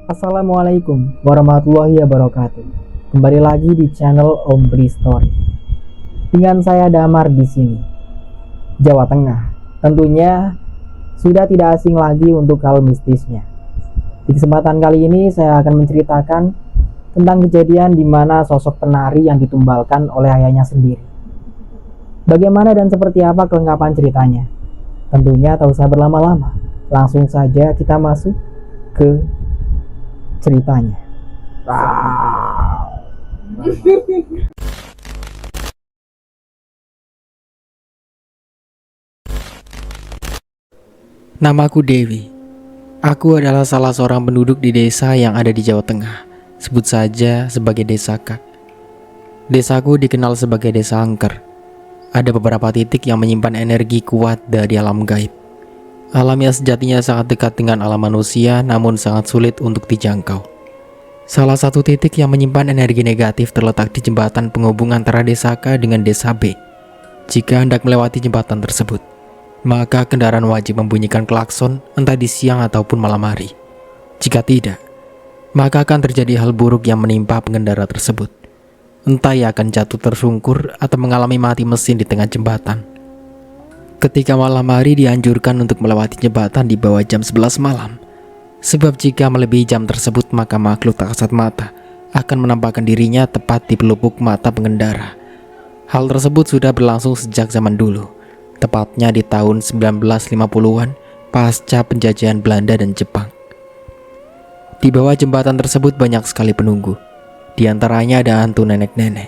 Assalamualaikum warahmatullahi wabarakatuh. Kembali lagi di channel Om Bri Story. Dengan saya Damar di sini, Jawa Tengah. Tentunya sudah tidak asing lagi untuk hal mistisnya. Di kesempatan kali ini saya akan menceritakan tentang kejadian di mana sosok penari yang ditumbalkan oleh ayahnya sendiri. Bagaimana dan seperti apa kelengkapan ceritanya? Tentunya tak usah berlama-lama. Langsung saja kita masuk ke ceritanya. Namaku Dewi. Aku adalah salah seorang penduduk di desa yang ada di Jawa Tengah. Sebut saja sebagai Desa Kak. Desaku dikenal sebagai desa angker. Ada beberapa titik yang menyimpan energi kuat dari alam gaib. Alam yang sejatinya sangat dekat dengan alam manusia, namun sangat sulit untuk dijangkau. Salah satu titik yang menyimpan energi negatif terletak di jembatan penghubung antara Desa K dengan Desa B. Jika hendak melewati jembatan tersebut, maka kendaraan wajib membunyikan klakson entah di siang ataupun malam hari. Jika tidak, maka akan terjadi hal buruk yang menimpa pengendara tersebut. Entah ia akan jatuh tersungkur atau mengalami mati mesin di tengah jembatan. Ketika malam hari dianjurkan untuk melewati jembatan di bawah jam 11 malam. Sebab jika melebihi jam tersebut maka makhluk tak kasat mata akan menampakkan dirinya tepat di pelupuk mata pengendara. Hal tersebut sudah berlangsung sejak zaman dulu, tepatnya di tahun 1950-an pasca penjajahan Belanda dan Jepang. Di bawah jembatan tersebut banyak sekali penunggu. Di antaranya ada hantu nenek-nenek,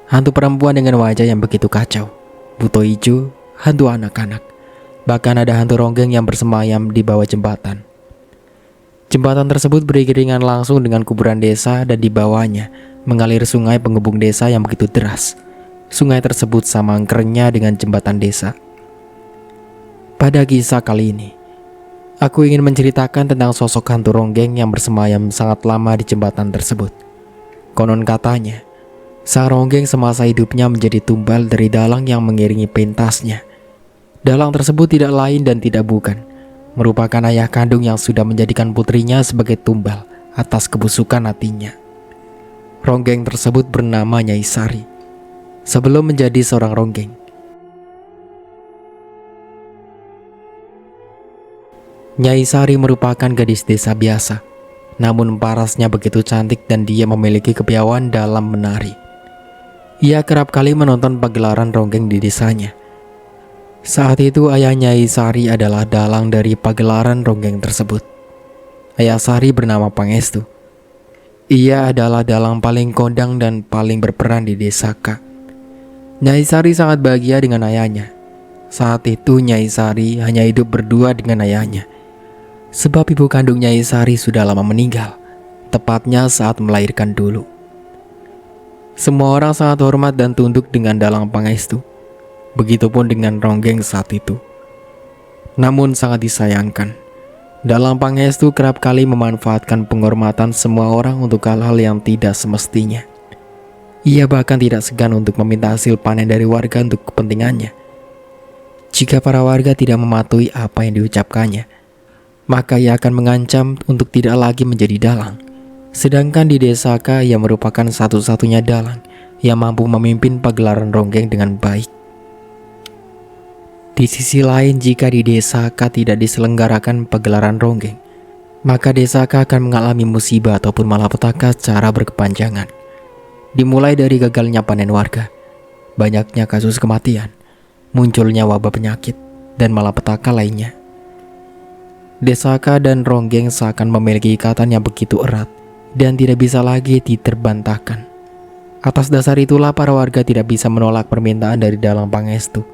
hantu perempuan dengan wajah yang begitu kacau, buto hijau, hantu anak-anak, bahkan ada hantu ronggeng yang bersemayam di bawah jembatan. Jembatan tersebut beriringan langsung dengan kuburan desa dan di bawahnya mengalir sungai penghubung desa yang begitu deras. Sungai tersebut sama angkernya dengan jembatan desa. Pada kisah kali ini, aku ingin menceritakan tentang sosok hantu ronggeng yang bersemayam sangat lama di jembatan tersebut. Konon katanya, sang ronggeng semasa hidupnya menjadi tumbal dari dalang yang mengiringi pentasnya. Dalang tersebut tidak lain dan tidak bukan, merupakan ayah kandung yang sudah menjadikan putrinya sebagai tumbal atas kebusukan hatinya. Ronggeng tersebut bernama Nyai Sari. Sebelum menjadi seorang ronggeng, Nyai Sari merupakan gadis desa biasa. Namun parasnya begitu cantik dan dia memiliki kepiawaian dalam menari. Ia kerap kali menonton pagelaran ronggeng di desanya. Saat itu ayah Nyai Sari adalah dalang dari pagelaran ronggeng tersebut. Ayah Sari bernama Pangestu. Ia adalah dalang paling kondang dan paling berperan di Desa K. Nyai Sari sangat bahagia dengan ayahnya. Saat itu Nyai Sari hanya hidup berdua dengan ayahnya. Sebab ibu kandung Nyai Sari sudah lama meninggal, tepatnya saat melahirkan dulu. Semua orang sangat hormat dan tunduk dengan dalang Pangestu. Begitupun dengan ronggeng saat itu. Namun sangat disayangkan, dalang Pangestu kerap kali memanfaatkan penghormatan semua orang untuk hal-hal yang tidak semestinya. Ia bahkan tidak segan untuk meminta hasil panen dari warga untuk kepentingannya. Jika para warga tidak mematuhi apa yang diucapkannya, maka ia akan mengancam untuk tidak lagi menjadi dalang. Sedangkan di Desa K ia merupakan satu-satunya dalang yang mampu memimpin pagelaran ronggeng dengan baik. Di sisi lain, jika di Desa K tidak diselenggarakan pagelaran ronggeng, maka Desa K akan mengalami musibah ataupun malapetaka secara berkepanjangan. Dimulai dari gagalnya panen warga, banyaknya kasus kematian, munculnya wabah penyakit, dan malapetaka lainnya. Desa K dan ronggeng seakan memiliki ikatan yang begitu erat dan tidak bisa lagi diterbantahkan. Atas dasar itulah para warga tidak bisa menolak permintaan dari dalang Pangestu.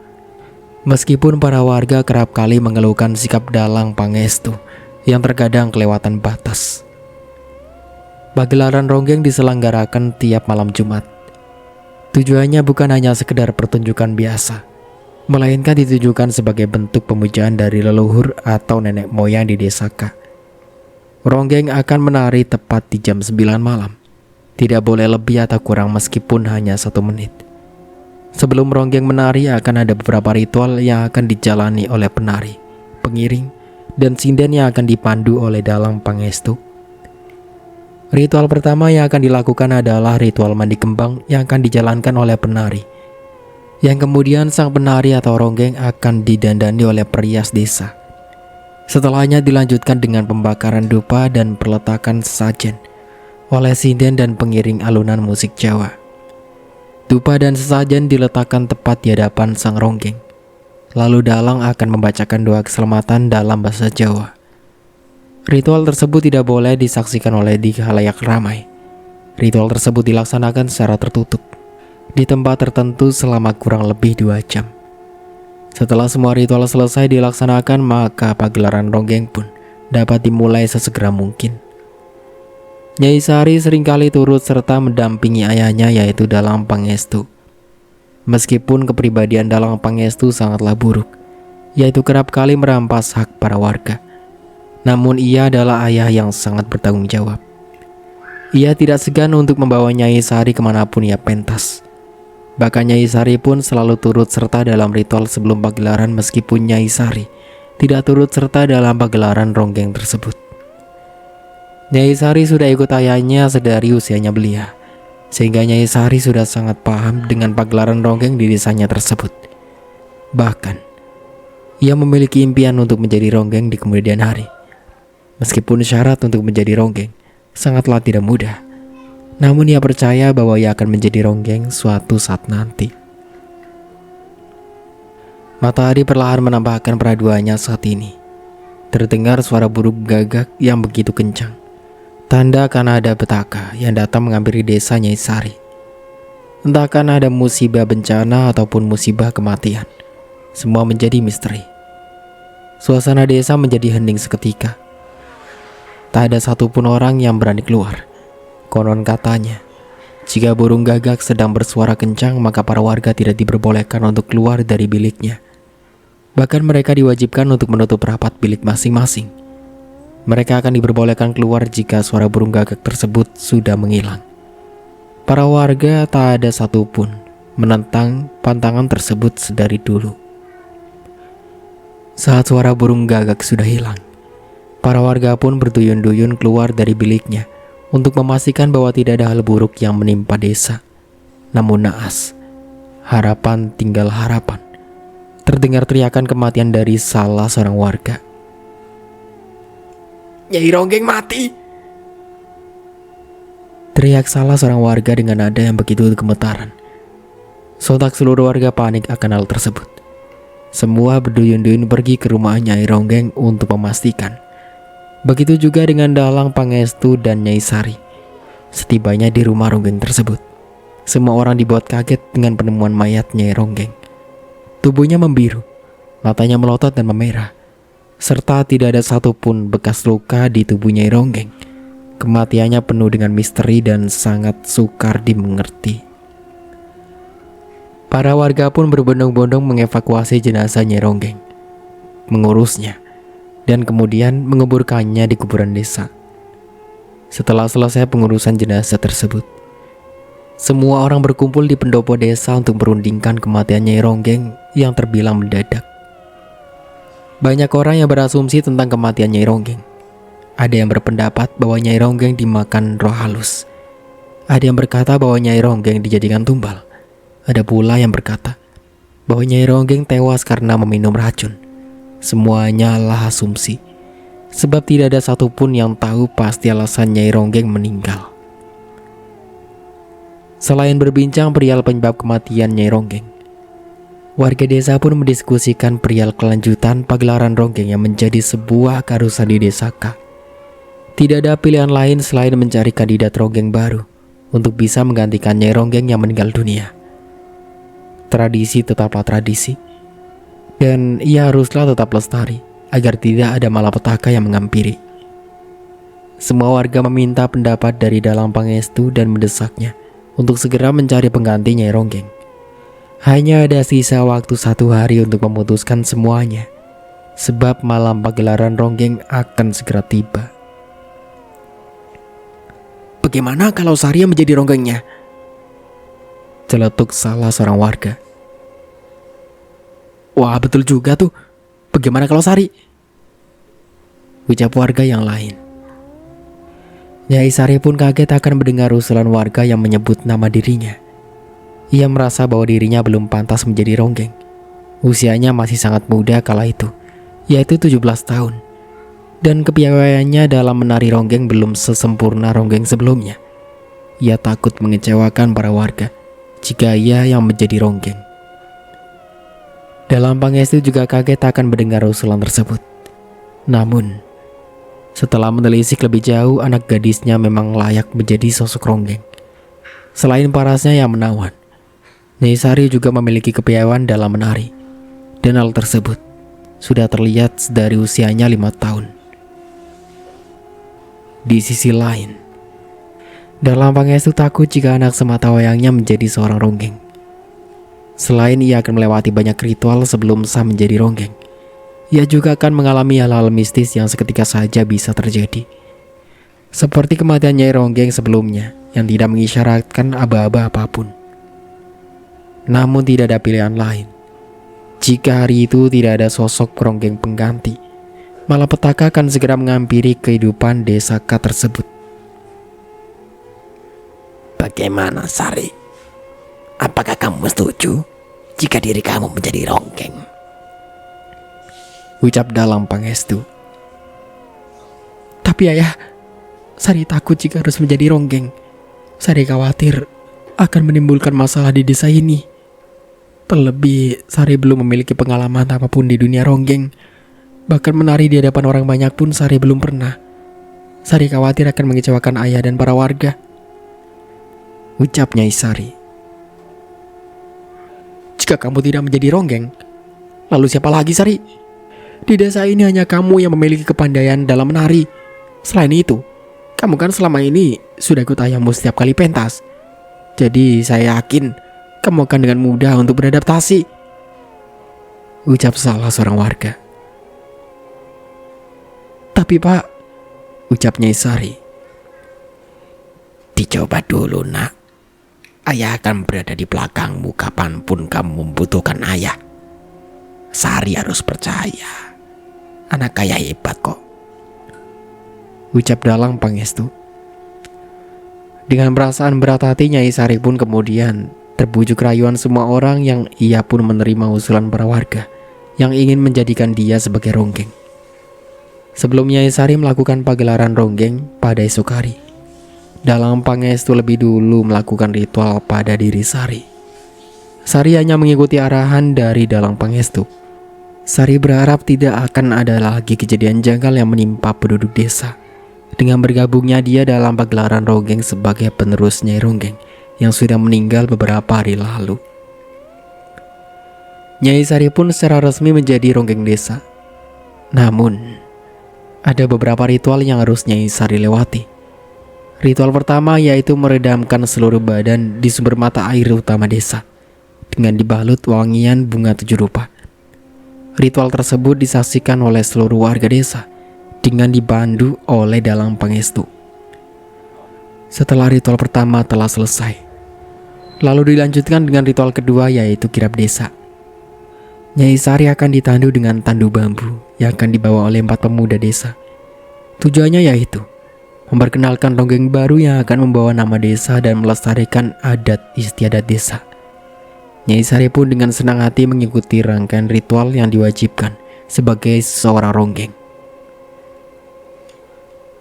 Meskipun para warga kerap kali mengeluhkan sikap dalang Pangestu yang terkadang kelewatan batas. Pagelaran ronggeng diselenggarakan tiap malam Jumat. Tujuannya bukan hanya sekedar pertunjukan biasa, melainkan ditujukan sebagai bentuk pemujaan dari leluhur atau nenek moyang di Desa K. Ronggeng akan menari tepat di jam 9 malam. Tidak boleh lebih atau kurang meskipun hanya 1 menit. Sebelum ronggeng menari akan ada beberapa ritual yang akan dijalani oleh penari, pengiring, dan sinden yang akan dipandu oleh dalang Pangestu. Ritual pertama yang akan dilakukan adalah ritual mandi kembang yang akan dijalankan oleh penari. Yang kemudian sang penari atau ronggeng akan didandani oleh perias desa. Setelahnya dilanjutkan dengan pembakaran dupa dan perletakan sesajen oleh sinden dan pengiring alunan musik Jawa. Dupa dan sesajen diletakkan tepat di hadapan sang ronggeng. Lalu dalang akan membacakan doa keselamatan dalam bahasa Jawa. Ritual tersebut tidak boleh disaksikan oleh di khalayak ramai. Ritual tersebut dilaksanakan secara tertutup di tempat tertentu selama kurang lebih 2 jam. Setelah semua ritual selesai dilaksanakan, maka pagelaran ronggeng pun dapat dimulai sesegera mungkin. Nyai Sari seringkali turut serta mendampingi ayahnya, yaitu Dalang Pangestu. Meskipun kepribadian Dalang Pangestu sangatlah buruk, yaitu kerap kali merampas hak para warga, namun ia adalah ayah yang sangat bertanggung jawab. Ia tidak segan untuk membawa Nyai Sari kemanapun ia pentas. Bahkan Nyai Sari pun selalu turut serta dalam ritual sebelum pagelaran, meskipun Nyai Sari tidak turut serta dalam pagelaran ronggeng tersebut. Nyai Sari sudah ikut ayahnya sedari usianya belia, sehingga Nyai Sari sudah sangat paham dengan pagelaran ronggeng di desanya tersebut. Bahkan, ia memiliki impian untuk menjadi ronggeng di kemudian hari. Meskipun syarat untuk menjadi ronggeng sangatlah tidak mudah, namun ia percaya bahwa ia akan menjadi ronggeng suatu saat nanti. Matahari perlahan menampakkan peraduannya saat ini. Terdengar suara burung gagak yang begitu kencang, tanda karena ada petaka yang datang menghampiri desa Nyai Sari. Entah karena ada musibah bencana ataupun musibah kematian, semua menjadi misteri. Suasana desa menjadi hening seketika. Tak ada satupun orang yang berani keluar. Konon katanya, jika burung gagak sedang bersuara kencang, maka para warga tidak diperbolehkan untuk keluar dari biliknya. Bahkan mereka diwajibkan untuk menutup rapat bilik masing-masing. Mereka akan diperbolehkan keluar jika suara burung gagak tersebut sudah menghilang. Para warga tak ada satupun menentang pantangan tersebut sedari dulu. Saat suara burung gagak sudah hilang, para warga pun berduyun-duyun keluar dari biliknya untuk memastikan bahwa tidak ada hal buruk yang menimpa desa. Namun naas, harapan tinggal harapan. Terdengar teriakan kematian dari salah seorang warga. "Nyai Ronggeng mati!" teriak salah seorang warga dengan nada yang begitu gemetaran. Sontak seluruh warga panik akan hal tersebut. Semua berduyun-duyun pergi ke rumah Nyai Ronggeng untuk memastikan. Begitu juga dengan Dalang Pangestu dan Nyai Sari. Setibanya di rumah Ronggeng tersebut, semua orang dibuat kaget dengan penemuan mayat Nyai Ronggeng. Tubuhnya membiru, matanya melotot dan memerah, serta tidak ada satupun bekas luka di tubuh Nyai Ronggeng. Kematiannya penuh dengan misteri dan sangat sukar dimengerti. Para warga pun berbondong-bondong mengevakuasi jenazah Nyai Ronggeng, mengurusnya, dan kemudian menguburkannya di kuburan desa. Setelah selesai pengurusan jenazah tersebut, semua orang berkumpul di pendopo desa untuk merundingkan kematian Nyai Ronggeng yang terbilang mendadak. Banyak orang yang berasumsi tentang kematian Nyai Ronggeng. Ada yang berpendapat bahwa Nyai Ronggeng dimakan roh halus. Ada yang berkata bahwa Nyai Ronggeng dijadikan tumbal. Ada pula yang berkata bahwa Nyai Ronggeng tewas karena meminum racun. Semuanya adalah asumsi, sebab tidak ada satupun yang tahu pasti alasan Nyai Ronggeng meninggal. Selain berbincang perihal penyebab kematian Nyai Ronggeng, warga desa pun mendiskusikan perihal kelanjutan pagelaran ronggeng yang menjadi sebuah keharusan di desa K. Tidak ada pilihan lain selain mencari kandidat ronggeng baru untuk bisa menggantikan Nyai Ronggeng yang meninggal dunia. Tradisi tetaplah tradisi, dan ia haruslah tetap lestari agar tidak ada malapetaka yang menghampiri. Semua warga meminta pendapat dari Dalang Pangestu dan mendesaknya untuk segera mencari pengganti Nyai Ronggeng. Hanya ada sisa waktu 1 hari untuk memutuskan semuanya, sebab malam pagelaran ronggeng akan segera tiba. "Bagaimana kalau Sari menjadi ronggengnya?" celetuk salah seorang warga. "Wah, betul juga tuh. Bagaimana kalau Sari?" ucap warga yang lain. Nyai Sari pun kaget akan mendengar usulan warga yang menyebut nama dirinya. Ia merasa bahwa dirinya belum pantas menjadi ronggeng. Usianya masih sangat muda kala itu, yaitu 17 tahun. Dan kepiawaiannya dalam menari ronggeng belum sesempurna ronggeng sebelumnya. Ia takut mengecewakan para warga jika ia yang menjadi ronggeng. Dalam Pangestu juga kaget akan mendengar usulan tersebut. Namun, setelah menelisik lebih jauh, anak gadisnya memang layak menjadi sosok ronggeng. Selain parasnya yang menawan, Nyai Sari juga memiliki kepiawaian dalam menari. Dan hal tersebut sudah terlihat dari usianya 5 tahun. Di sisi lain, dalam Pangestu takut jika anak sematawayangnya menjadi seorang ronggeng. Selain ia akan melewati banyak ritual sebelum sah menjadi ronggeng, ia juga akan mengalami hal-hal mistis yang seketika saja bisa terjadi. Seperti kematian Nyai Ronggeng sebelumnya yang tidak mengisyaratkan aba-aba apapun. Namun tidak ada pilihan lain. Jika hari itu tidak ada sosok ronggeng pengganti, malapetaka akan segera menghampiri kehidupan Desaka tersebut. Bagaimana, Sari? Apakah kamu setuju jika diri kamu menjadi ronggeng? Ucap dalam Pangestu. Tapi ayah, Sari takut jika harus menjadi ronggeng. Sari khawatir akan menimbulkan masalah di desa ini. Terlebih, Sari belum memiliki pengalaman apapun di dunia ronggeng. Bahkan menari di hadapan orang banyak pun Sari belum pernah. Sari khawatir akan mengecewakan ayah dan para warga. Ucap Nyai Sari. Jika kamu tidak menjadi ronggeng, lalu siapa lagi, Sari? Di desa ini hanya kamu yang memiliki kepandaian dalam menari. Selain itu, kamu kan selama ini sudah ikut ayahmu setiap kali pentas. Jadi saya yakin kamu akan dengan mudah untuk beradaptasi. Ucap salah seorang warga. Tapi Pak, ucap Nyai Sari. Dicoba dulu, nak. Ayah akan berada di belakangmu kapanpun kamu membutuhkan ayah. Sari harus percaya. Anak ayah hebat kok. Ucap dalang Pangestu. Dengan perasaan berat hati, Nyai Sari pun kemudian terbujuk rayuan semua orang yang ia pun menerima usulan para warga yang ingin menjadikan dia sebagai ronggeng. Sebelum Nyai Sari melakukan pagelaran ronggeng pada esok hari, dalang Pangestu lebih dulu melakukan ritual pada diri Sari. Sari hanya mengikuti arahan dari dalang Pangestu. Sari berharap tidak akan ada lagi kejadian janggal yang menimpa penduduk desa dengan bergabungnya dia dalam pagelaran ronggeng sebagai penerus Nyai Ronggeng yang sudah meninggal beberapa hari lalu. Nyai Sari pun secara resmi menjadi ronggeng desa. Namun, ada beberapa ritual yang harus Nyai Sari lewati. Ritual pertama yaitu meredamkan seluruh badan di sumber mata air utama desa dengan dibalut wangian bunga 7 rupa. Ritual tersebut disaksikan oleh seluruh warga desa dengan dibantu oleh dalang Pangestu. Setelah ritual pertama telah selesai, lalu dilanjutkan dengan ritual kedua yaitu kirap desa. Nyai Sari akan ditandu dengan tandu bambu yang akan dibawa oleh 4 pemuda desa. Tujuannya yaitu memperkenalkan ronggeng baru yang akan membawa nama desa dan melestarikan adat istiadat desa. Nyai Sari pun dengan senang hati mengikuti rangkaian ritual yang diwajibkan sebagai seorang ronggeng.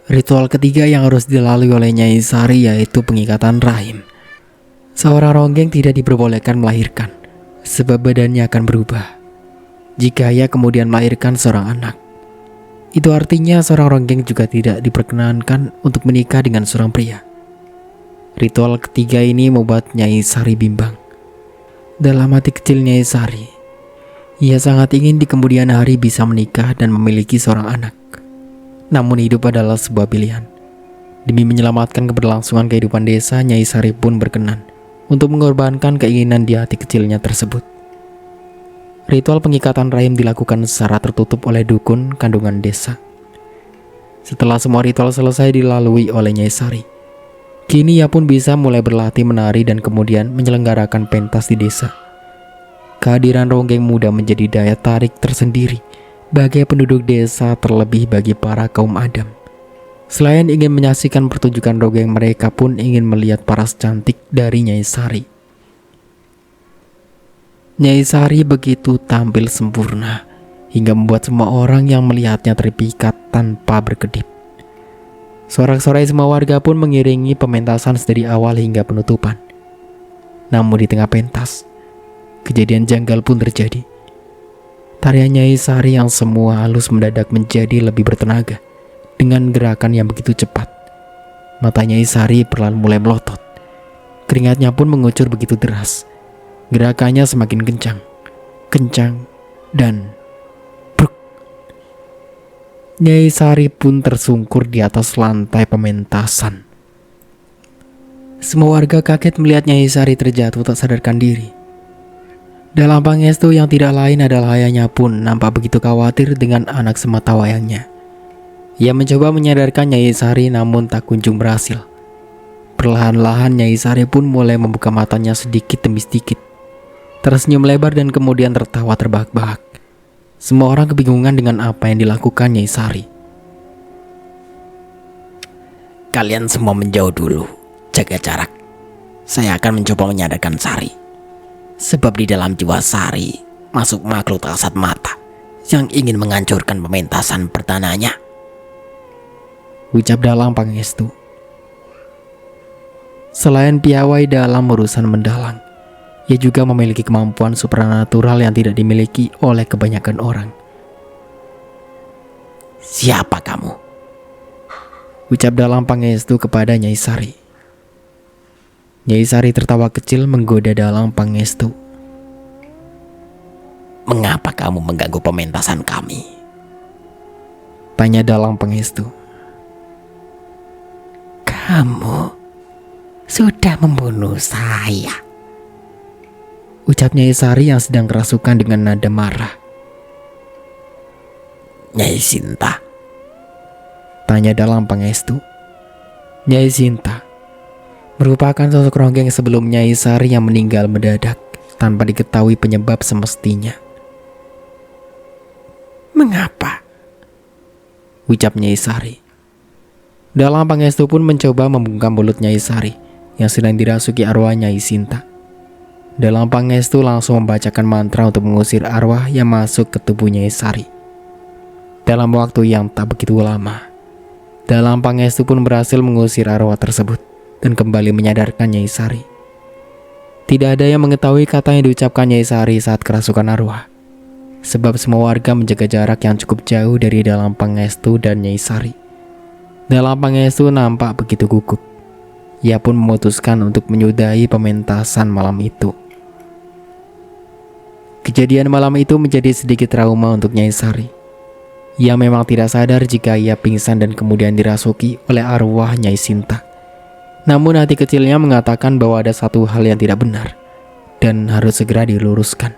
Ritual ketiga yang harus dilalui oleh Nyai Sari yaitu pengikatan rahim. Seorang ronggeng tidak diperbolehkan melahirkan, sebab badannya akan berubah jika ia kemudian melahirkan seorang anak. Itu artinya seorang ronggeng juga tidak diperkenankan untuk menikah dengan seorang pria. Ritual ketiga ini membuat Nyai Sari bimbang. Dalam hati kecil Nyai Sari, ia sangat ingin di kemudian hari bisa menikah dan memiliki seorang anak. Namun hidup adalah sebuah pilihan. Demi menyelamatkan keberlangsungan kehidupan desa, Nyai Sari pun berkenan untuk mengorbankan keinginan di hati kecilnya tersebut. Ritual pengikatan rahim dilakukan secara tertutup oleh dukun kandungan desa. Setelah semua ritual selesai dilalui oleh Nyai Sari, kini ia pun bisa mulai berlatih menari dan kemudian menyelenggarakan pentas di desa. Kehadiran ronggeng muda menjadi daya tarik tersendiri bagi penduduk desa, terlebih bagi para kaum Adam. Selain ingin menyaksikan pertunjukan dongeng, mereka pun ingin melihat paras cantik dari Nyai Sari. Nyai Sari begitu tampil sempurna hingga membuat semua orang yang melihatnya terpikat tanpa berkedip. Sorak-sorai semua warga pun mengiringi pementasan dari awal hingga penutupan. Namun di tengah pentas, kejadian janggal pun terjadi. Tarian Nyai Sari yang semua halus mendadak menjadi lebih bertenaga dengan gerakan yang begitu cepat. Mata Nyai Sari perlahan mulai melotot. Keringatnya pun mengucur begitu deras. Gerakannya semakin kencang, dan bruk. Nyai Sari pun tersungkur di atas lantai pementasan. Semua warga kaget melihat Nyai Sari terjatuh tak sadarkan diri. Dalam Pangestu yang tidak lain adalah ayahnya pun nampak begitu khawatir dengan anak sematawayangnya. Ia mencoba menyadarkan Nyai Sari namun tak kunjung berhasil. Perlahan-lahan Nyai Sari pun mulai membuka matanya sedikit demi sedikit. Tersenyum lebar dan kemudian tertawa terbahak-bahak. Semua orang kebingungan dengan apa yang dilakukan Nyai Sari. Kalian semua menjauh dulu, jaga jarak. Saya akan mencoba menyadarkan Sari. Sebab di dalam jiwa Sari masuk makhluk tak kasat mata yang ingin menghancurkan pementasan perdananya, ucap Dalang Pangestu. Selain piawai dalam urusan mendalang, ia juga memiliki kemampuan supranatural yang tidak dimiliki oleh kebanyakan orang. Siapa kamu? Ucap Dalang Pangestu kepada Nyai Sari. Nyai Sari tertawa kecil menggoda Dalang Pangestu. Mengapa kamu mengganggu pementasan kami? Tanya Dalang Pangestu. Kamu sudah membunuh saya, ucap Nyai Sari yang sedang kerasukan dengan nada marah. Nyai Sinta? Tanya Dalang Pangestu. Nyai Sinta merupakan sosok ronggeng sebelum Nyai Sari yang meninggal mendadak tanpa diketahui penyebab semestinya. Mengapa? Ucap Nyai Sari. Dalang Pangestu pun mencoba membungkam mulut Nyai Sari yang sedang dirasuki arwah Nyai Sinta. Dalang Pangestu langsung membacakan mantra untuk mengusir arwah yang masuk ke tubuh Nyai Sari. Dalam waktu yang tak begitu lama, Dalang Pangestu pun berhasil mengusir arwah tersebut dan kembali menyadarkan Nyai Sari. Tidak ada yang mengetahui kata yang diucapkan Nyai Sari saat kerasukan arwah, sebab semua warga menjaga jarak yang cukup jauh dari Dalang Pangestu dan Nyai Sari. Dalang Pangestu nampak begitu gugup. Ia pun memutuskan untuk menyudahi pementasan malam itu. Kejadian malam itu menjadi sedikit trauma untuk Nyai Sari. Ia memang tidak sadar jika ia pingsan dan kemudian dirasuki oleh arwah Nyai Sinta. Namun hati kecilnya mengatakan bahwa ada satu hal yang tidak benar dan harus segera diluruskan.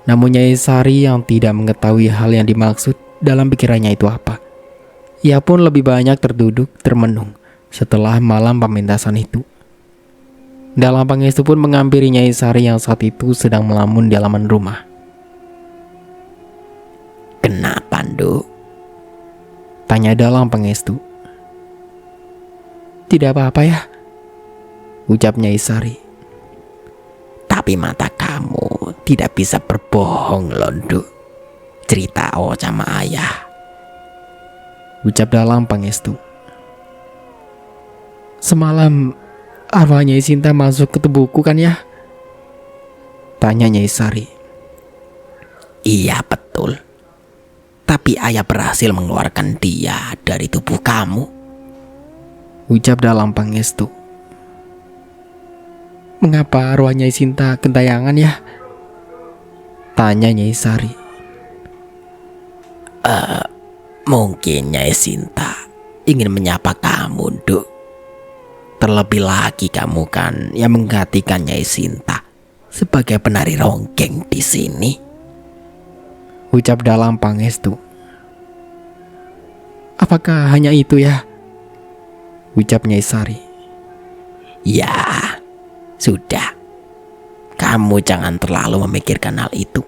Namun Nyai Sari yang tidak mengetahui hal yang dimaksud dalam pikirannya itu apa. Ia pun lebih banyak terduduk termenung setelah malam pementasan itu. Dalang Pangestu pun menghampiri Nyai Sari yang saat itu sedang melamun di halaman rumah. Kenapa, Nduk? Tanya Dalang Pangestu. Tidak apa-apa ya, ucap Nyai Sari. Tapi mata kamu tidak bisa berbohong loh, Nduk. Cerita sama ayah, ucap Dalang Pangestu. Semalam arwah Nyai Sinta masuk ke tubuhku kan ya? Tanya Nyai Sari. Iya betul. Tapi ayah berhasil mengeluarkan dia dari tubuh kamu, ucap Dalang Pangestu. Mengapa arwah Nyai Sinta gentayangan ya? Tanya Nyai Sari. Mungkin Nyai Sinta ingin menyapa kamu, Nduk. Terlebih lagi kamu kan yang menggantikan Nyai Sinta sebagai penari ronggeng di sini, ucap Dalang Pangestu. Apakah hanya itu ya? Ucap Nyai Sari. Ya, sudah. Kamu jangan terlalu memikirkan hal itu.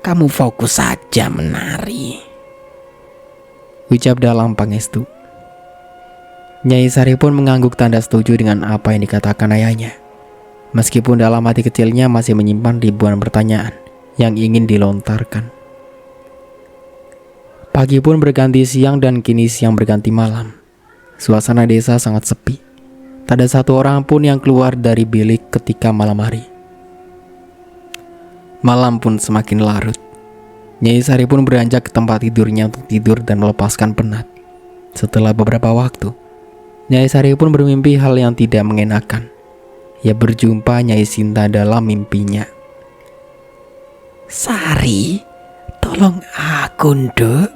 Kamu fokus saja menari, ucap Dalang Pangestu. Nyai Sari pun mengangguk tanda setuju dengan apa yang dikatakan ayahnya. Meskipun dalam hati kecilnya masih menyimpan ribuan pertanyaan yang ingin dilontarkan. Pagi pun berganti siang dan kini siang berganti malam. Suasana desa sangat sepi. Tak ada satu orang pun yang keluar dari bilik ketika malam hari. Malam pun semakin larut. Nyai Sari pun beranjak ke tempat tidurnya untuk tidur dan melepaskan penat. Setelah beberapa waktu, Nyai Sari pun bermimpi hal yang tidak mengenakan. Ia berjumpa Nyai Sinta dalam mimpinya. Sari, tolong aku, Nduk.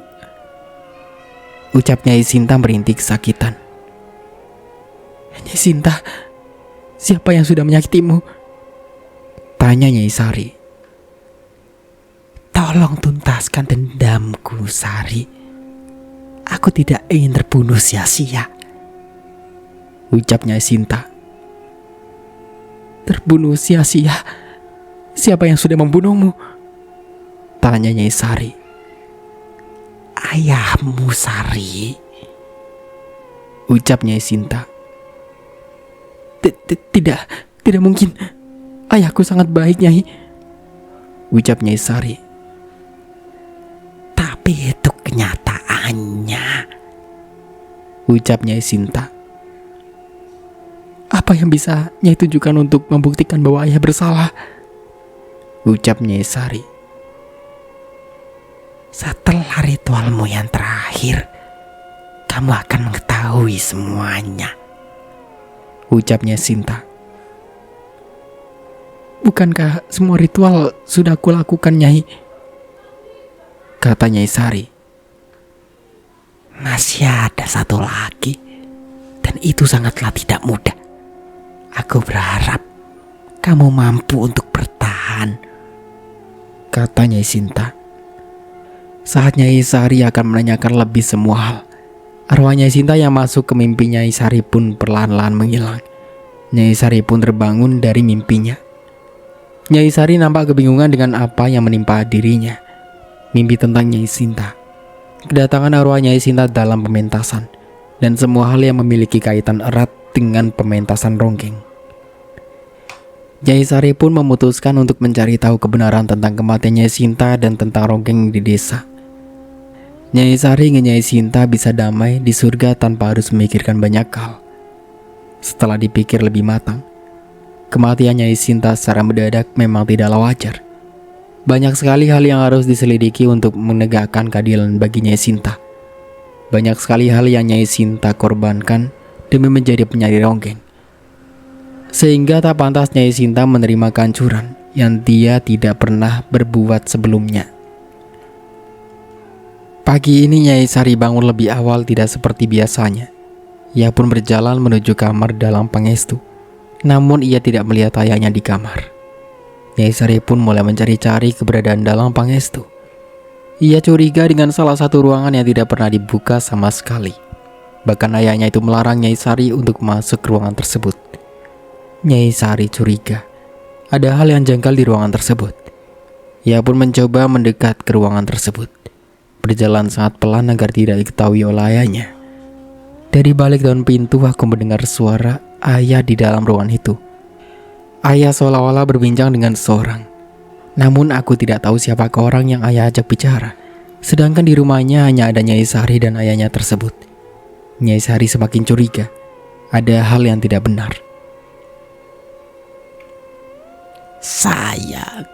Ucap Nyai Sinta merintih kesakitan. Nyai Sinta, siapa yang sudah menyakitimu? Tanya Nyai Sari. Tolong tuntaskan dendamku, Sari. Aku tidak ingin terbunuh sia-sia. Ucap Nyai Sinta. Terbunuh sia-sia? Siapa yang sudah membunuhmu? Tanya Nyai Sari. Ayahmu, Sari. Ucap Nyai Sinta. Tidak mungkin. Ayahku sangat baik, Nyai. Ucap Nyai Sari. Tapi itu kenyataannya. Ucap Nyai Sinta. Apa yang bisa Nyai tunjukkan untuk membuktikan bahwa ayah bersalah? Ucap Nyai Sari. Setelah ritualmu yang terakhir, kamu akan mengetahui semuanya. Ucap Nyai Sinta. Bukankah semua ritual sudah aku lakukan, Nyai? Kata Nyai Sari. Masih ada satu lagi, dan itu sangatlah tidak mudah. Aku berharap kamu mampu untuk bertahan. Kata Nyai Sinta. Saat Nyai Sari akan menanyakan lebih semua hal, arwah Nyai Sinta yang masuk ke mimpi Nyai Sari pun perlahan-lahan menghilang. Nyai Sari pun terbangun dari mimpinya. Nyai Sari nampak kebingungan dengan apa yang menimpa dirinya. Mimpi tentang Nyai Sinta, kedatangan arwah Nyai Sinta dalam pementasan, dan semua hal yang memiliki kaitan erat dengan pementasan ronggeng. Nyai Sari pun memutuskan untuk mencari tahu kebenaran tentang kematian Nyai Sinta dan tentang ronggeng di desa. Nyai Sari ingin Nyai Sinta bisa damai di surga tanpa harus memikirkan banyak hal. Setelah dipikir lebih matang, kematian Nyai Sinta secara mendadak memang tidaklah wajar. Banyak sekali hal yang harus diselidiki untuk menegakkan keadilan bagi Nyai Sinta. Banyak sekali hal yang Nyai Sinta korbankan demi menjadi penyanyi ronggeng. Sehingga tak pantas Nyai Sinta menerima kehancuran yang dia tidak pernah berbuat sebelumnya. Pagi ini Nyai Sari bangun lebih awal tidak seperti biasanya. Ia pun berjalan menuju kamar dalam Pangestu. Namun ia tidak melihat ayahnya di kamar. Nyai Sari pun mulai mencari-cari keberadaan dalam Pangestu. Ia curiga dengan salah satu ruangan yang tidak pernah dibuka sama sekali. Bahkan ayahnya itu melarang Nyai Sari untuk masuk ke ruangan tersebut. Nyai Sari curiga ada hal yang janggal di ruangan tersebut. Ia pun mencoba mendekat ke ruangan tersebut, berjalan sangat pelan agar tidak diketahui oleh ayahnya. Dari balik daun pintu aku mendengar suara ayah di dalam ruangan itu. Ayah seolah-olah berbincang dengan seseorang. Namun aku tidak tahu siapakah orang yang ayah ajak bicara. Sedangkan di rumahnya hanya ada Nyai Sari dan ayahnya tersebut. Nyai Sari semakin curiga. Ada hal yang tidak benar. Saya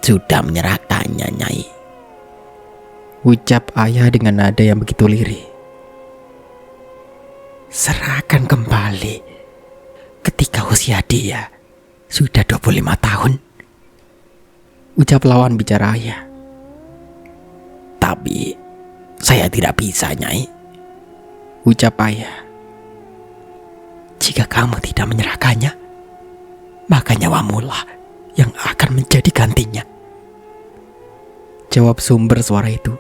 sudah menyerahkannya, Nyai. Ucap ayah dengan nada yang begitu lirih. Serahkan kembali ketika usia dia sudah 25 tahun. Ucap lawan bicara ayah. Tapi saya tidak bisa, Nyai. Ucap ayah. Jika kamu tidak menyerahkannya, maka nyawamulah yang akan menjadi gantinya. Jawab sumber suara itu.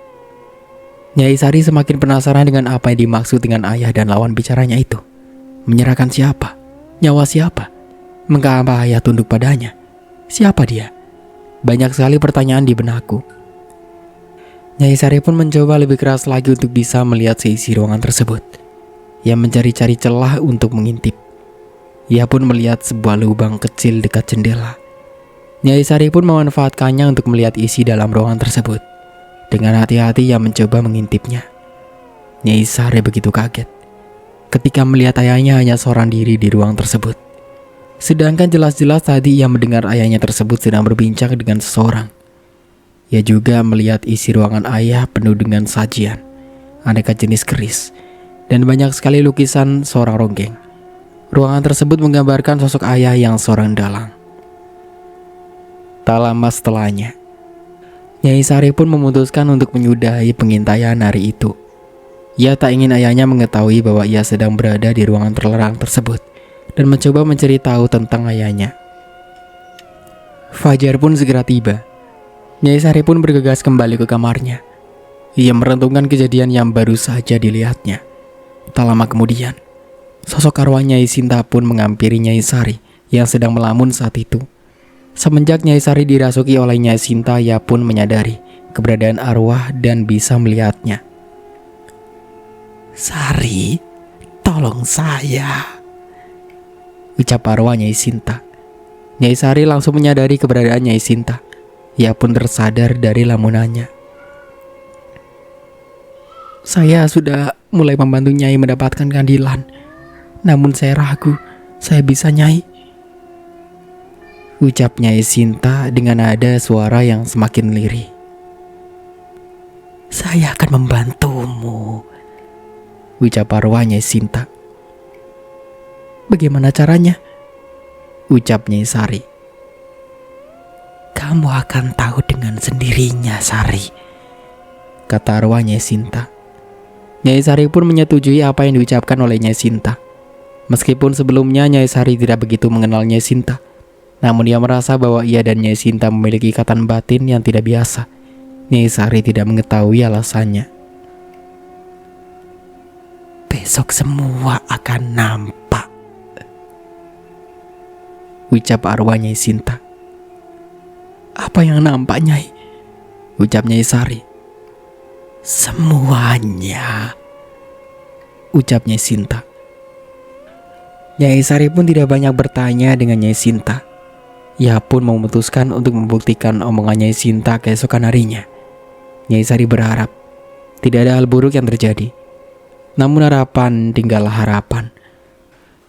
Nyai Sari semakin penasaran dengan apa yang dimaksud dengan ayah dan lawan bicaranya itu. Menyerahkan siapa? Nyawa siapa? Mengapa ayah tunduk padanya? Siapa dia? Banyak sekali pertanyaan di benakku. Nyai Sari pun mencoba lebih keras lagi untuk bisa melihat seisi ruangan tersebut. Ia mencari-cari celah untuk mengintip. Ia pun melihat sebuah lubang kecil dekat jendela. Nyai Sari pun memanfaatkannya untuk melihat isi dalam ruangan tersebut. Dengan hati-hati ia mencoba mengintipnya. Nyai Sari begitu kaget ketika melihat ayahnya hanya seorang diri di ruang tersebut. Sedangkan jelas-jelas tadi ia mendengar ayahnya tersebut sedang berbincang dengan seseorang. Ia juga melihat isi ruangan ayah penuh dengan sajian, aneka jenis keris, dan banyak sekali lukisan seorang ronggeng. Ruangan tersebut menggambarkan sosok ayah yang seorang dalang. Tak lama setelahnya, Nyai Sari pun memutuskan untuk menyudahi pengintaian hari itu. Ia tak ingin ayahnya mengetahui bahwa ia sedang berada di ruangan terlarang tersebut dan mencoba mencari tahu tentang ayahnya. Fajar pun segera tiba. Nyai Sari pun bergegas kembali ke kamarnya. Ia merenungkan kejadian yang baru saja dilihatnya. Tak lama kemudian, sosok arwah Nyai Sinta pun menghampiri Nyai Sari yang sedang melamun saat itu. Semenjak Nyai Sari dirasuki oleh Nyai Sinta, ia pun menyadari keberadaan arwah dan bisa melihatnya. Sari, tolong saya, ucap arwah Nyai Sinta. Nyai Sari langsung menyadari keberadaan Nyai Sinta. Ia pun tersadar dari lamunannya. Saya sudah mulai membantu Nyai mendapatkan keadilan. Namun saya ragu, saya bisa Nyai, ucap Nyai Sinta dengan nada suara yang semakin lirih. Saya akan membantumu, ucap arwah Nyai Sinta. Bagaimana caranya? Ucap Nyai Sari. Kamu akan tahu dengan sendirinya, Sari, kata arwah Nyai Sinta. Nyai Sari pun menyetujui apa yang diucapkan oleh Nyai Sinta. Meskipun sebelumnya Nyai Sari tidak begitu mengenal Nyai Sinta, namun dia merasa bahwa ia dan Nyai Sinta memiliki ikatan batin yang tidak biasa. Nyai Sari tidak mengetahui alasannya. Besok semua akan nampak, ucap arwah Nyai Sinta. Apa yang nampak, Nyai? Ucap Nyai Sari. Semuanya, ucap Nyai Sinta. Nyai Sari pun tidak banyak bertanya dengan Nyai Sinta. Ia pun memutuskan untuk membuktikan omongan Nyai Sinta keesokan harinya. Nyai Sari berharap tidak ada hal buruk yang terjadi. Namun harapan tinggallah harapan.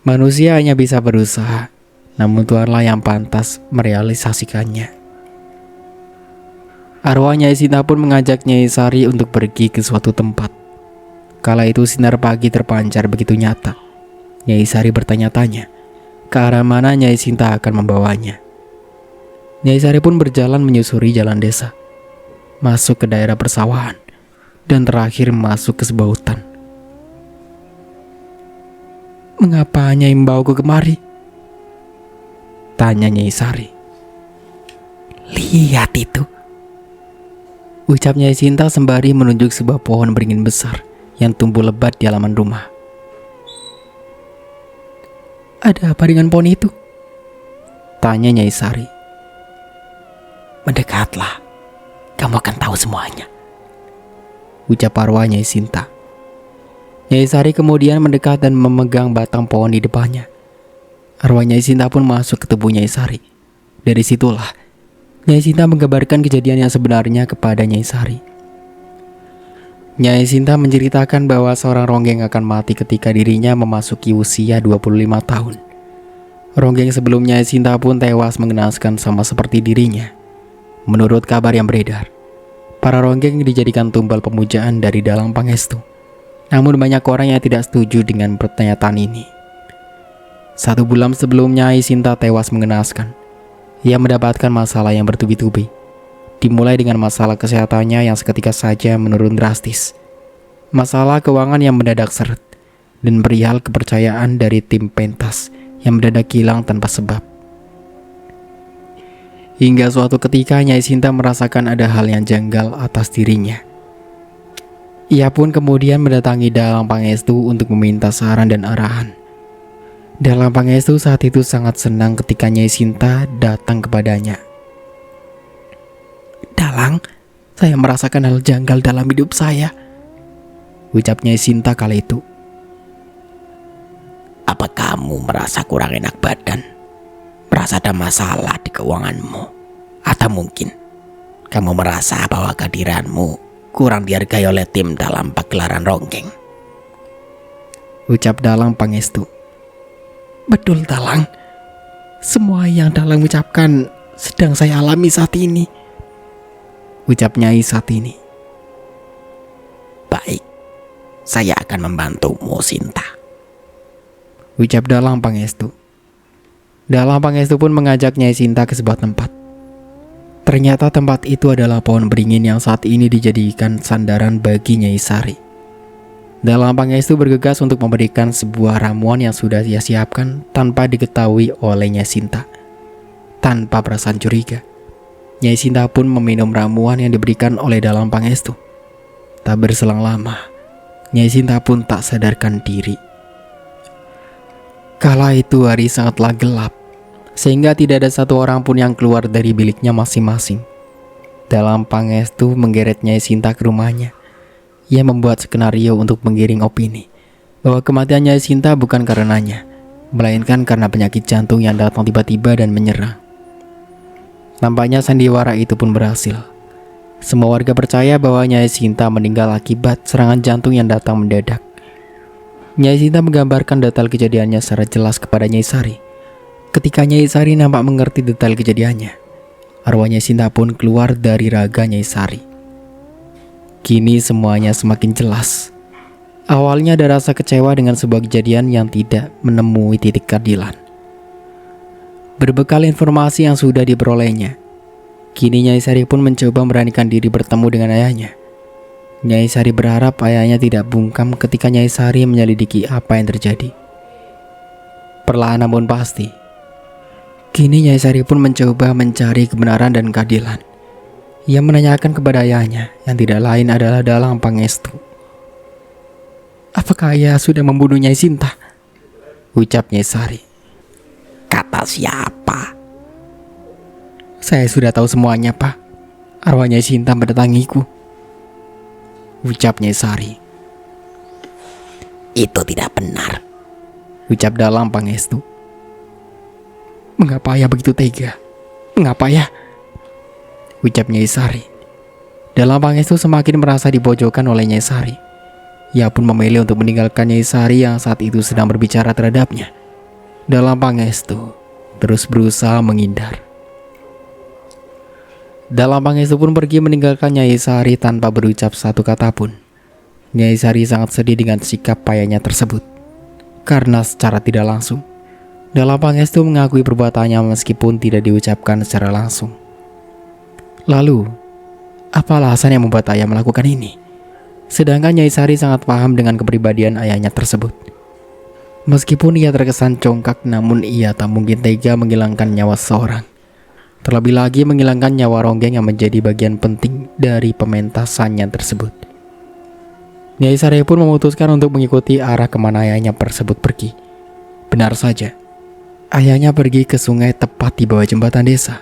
Manusia hanya bisa berusaha, namun Tuhanlah yang pantas merealisasikannya. Arwah Nyai Sinta pun mengajak Nyai Sari untuk pergi ke suatu tempat. Kala itu sinar pagi terpancar begitu nyata. Nyai Sari bertanya-tanya ke arah mana Nyai Sinta akan membawanya. Nyai Sari pun berjalan menyusuri jalan desa, masuk ke daerah persawahan, dan terakhir masuk ke sebuah hutan. Mengapa Nyai membawaku kemari? Tanya Nyai Sari. Lihat itu, ucap Nyai Sinta sembari menunjuk sebuah pohon beringin besar yang tumbuh lebat di halaman rumah. Ada apa dengan pohon itu? Tanya Nyai Sari. Mendekatlah, kamu akan tahu semuanya, ucap arwah Nyai Sinta. Nyai Sari kemudian mendekat dan memegang batang pohon di depannya. Arwah Nyai Sinta pun masuk ke tubuh Nyai Sari. Dari situlah Nyai Sinta menggambarkan kejadian yang sebenarnya kepada Nyai Sari. Nyai Sinta menceritakan bahwa seorang ronggeng akan mati ketika dirinya memasuki usia 25 tahun. Ronggeng sebelum Nyai Sinta pun tewas mengenaskan sama seperti dirinya. Menurut kabar yang beredar, para ronggeng dijadikan tumbal pemujaan dari Dalang Pangestu. Namun banyak orang yang tidak setuju dengan pernyataan ini. 1 bulan sebelum Nyai Sinta tewas mengenaskan, ia mendapatkan masalah yang bertubi-tubi. Dimulai dengan masalah kesehatannya yang seketika saja menurun drastis, masalah keuangan yang mendadak seret, dan perihal kepercayaan dari tim pentas yang mendadak hilang tanpa sebab. Hingga suatu ketika Nyai Sinta merasakan ada hal yang janggal atas dirinya. Ia pun kemudian mendatangi Dalang Pangestu untuk meminta saran dan arahan. Dalang Pangestu saat itu sangat senang ketika Nyai Sinta datang kepadanya. Dalang, saya merasakan hal janggal dalam hidup saya, ucap Nyai Sinta kala itu. Apa kamu merasa kurang enak badan? Merasa ada masalah di keuanganmu? Atau mungkin kamu merasa bahwa kehadiranmu kurang dihargai oleh tim dalam pagelaran ronggeng? Ucap Dalang Pangestu. Betul Dalang. Semua yang Dalang ucapkan sedang saya alami saat ini. Ucap Nyai Satini. Baik, saya akan membantumu, Sinta. Ucap Dalang Pangestu. Dalang Pangestu pun mengajak Nyai Sinta ke sebuah tempat. Ternyata tempat itu adalah pohon beringin yang saat ini dijadikan sandaran bagi Nyai Sari. Dalang Pangestu bergegas untuk memberikan sebuah ramuan yang sudah ia siapkan tanpa diketahui oleh Nyai Sinta. Tanpa perasaan curiga, Nyai Sinta pun meminum ramuan yang diberikan oleh Dalang Pangestu. Tak berselang lama, Nyai Sinta pun tak sadarkan diri. Kala itu hari sangatlah gelap, sehingga tidak ada satu orang pun yang keluar dari biliknya masing-masing. Dalang Pangestu menggeret Nyai Sinta ke rumahnya. Ia membuat skenario untuk menggiring opini bahwa kematian Nyai Sinta bukan karenanya, melainkan karena penyakit jantung yang datang tiba-tiba dan menyerang. Nampaknya sandiwara itu pun berhasil. Semua warga percaya bahwa Nyai Sinta meninggal akibat serangan jantung yang datang mendadak. Nyai Sinta menggambarkan detail kejadiannya secara jelas kepada Nyai Sari. Ketika Nyai Sari nampak mengerti detail kejadiannya, arwah Nyai Sinta pun keluar dari raga Nyai Sari. Kini semuanya semakin jelas. Awalnya ada rasa kecewa dengan sebuah kejadian yang tidak menemui titik keadilan. Berbekal informasi yang sudah diperolehnya, kini Nyai Sari pun mencoba memberanikan diri bertemu dengan ayahnya. Nyai Sari berharap ayahnya tidak bungkam ketika Nyai Sari menyelidiki apa yang terjadi. Perlahan namun pasti, kini Nyai Sari pun mencoba mencari kebenaran dan keadilan. Ia menanyakan kepada ayahnya yang tidak lain adalah Dalang Pangestu. Apakah ayah sudah membunuh Nyai Sinta? Ucap Nyai Sari. Kata siapa? Saya sudah tahu semuanya, Pak. Arwah Nyai Sinta mendatangiku. Ucap Nyai Sari. Itu tidak benar. Ucap Dalang Pangestu. Mengapa ayah begitu tega? Mengapa ayah? Ucap Nyai Sari. Dalang Pangestu semakin merasa dipojokkan oleh Nyai Sari. Ia pun memilih untuk meninggalkan Nyai Sari yang saat itu sedang berbicara terhadapnya. Dalang Pangestu terus berusaha menghindar. Dalang Pangestu pun pergi meninggalkan Nyai Sari tanpa berucap satu kata pun. Nyai Sari sangat sedih dengan sikap ayahnya tersebut. Karena secara tidak langsung, Dalang Pangestu mengakui perbuatannya meskipun tidak diucapkan secara langsung. Lalu, apa alasan yang membuat ayah melakukan ini? Sedangkan Nyai Sari sangat paham dengan kepribadian ayahnya tersebut. Meskipun ia terkesan congkak, namun ia tak mungkin tega menghilangkan nyawa seseorang. Terlebih lagi menghilangkan nyawa ronggeng yang menjadi bagian penting dari pementasannya tersebut. Nyai Sari pun memutuskan untuk mengikuti arah kemana ayahnya tersebut pergi. Benar saja, ayahnya pergi ke sungai tepat di bawah jembatan desa.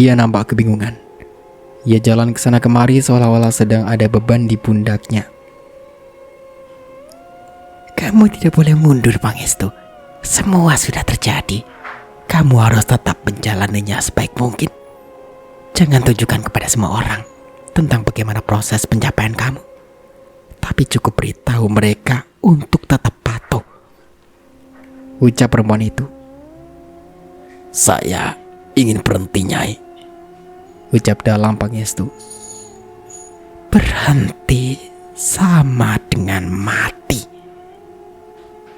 Ia nampak kebingungan. Ia jalan ke sana kemari seolah-olah sedang ada beban di pundaknya. Kamu tidak boleh mundur, Pangestu. Semua sudah terjadi. Kamu harus tetap menjalaninya sebaik mungkin. Jangan tunjukkan kepada semua orang tentang bagaimana proses pencapaian kamu. Tapi cukup beritahu mereka untuk tetap patuh. Ucap perempuan itu. Saya ingin berhenti, Nyai. Ucap Dalang Pangestu. Berhenti sama dengan mati.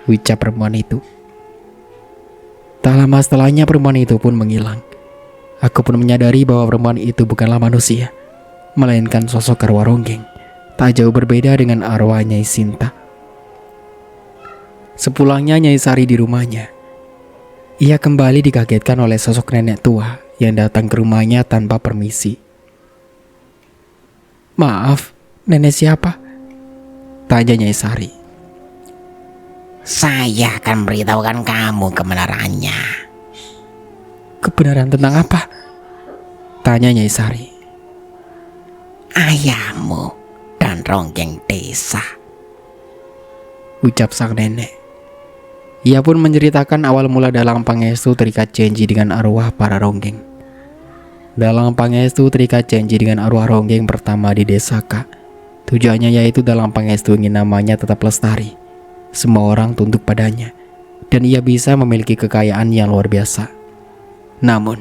Ucap perempuan itu. Tak lama setelahnya perempuan itu pun menghilang. Aku pun menyadari bahwa perempuan itu bukanlah manusia, melainkan sosok arwah ronggeng, tak jauh berbeda dengan arwah Nyai Sinta. Sepulangnya Nyai Sari di rumahnya, ia kembali dikagetkan oleh sosok nenek tua yang datang ke rumahnya tanpa permisi. Maaf, nenek siapa? Tanya Nyai Sari. Saya akan memberitahukan kamu kebenarannya. Kebenaran tentang apa? Tanya Nyai Sari. Ayahmu dan ronggeng desa. Ucap sang nenek. Ia pun menceritakan awal mula Dalang Pangestu terikat janji dengan arwah para ronggeng. Dalang Pangestu terikat janji dengan arwah ronggeng pertama di desa K. Tujuannya yaitu Dalang Pangestu ingin namanya tetap lestari, semua orang tunduk padanya, dan ia bisa memiliki kekayaan yang luar biasa. Namun,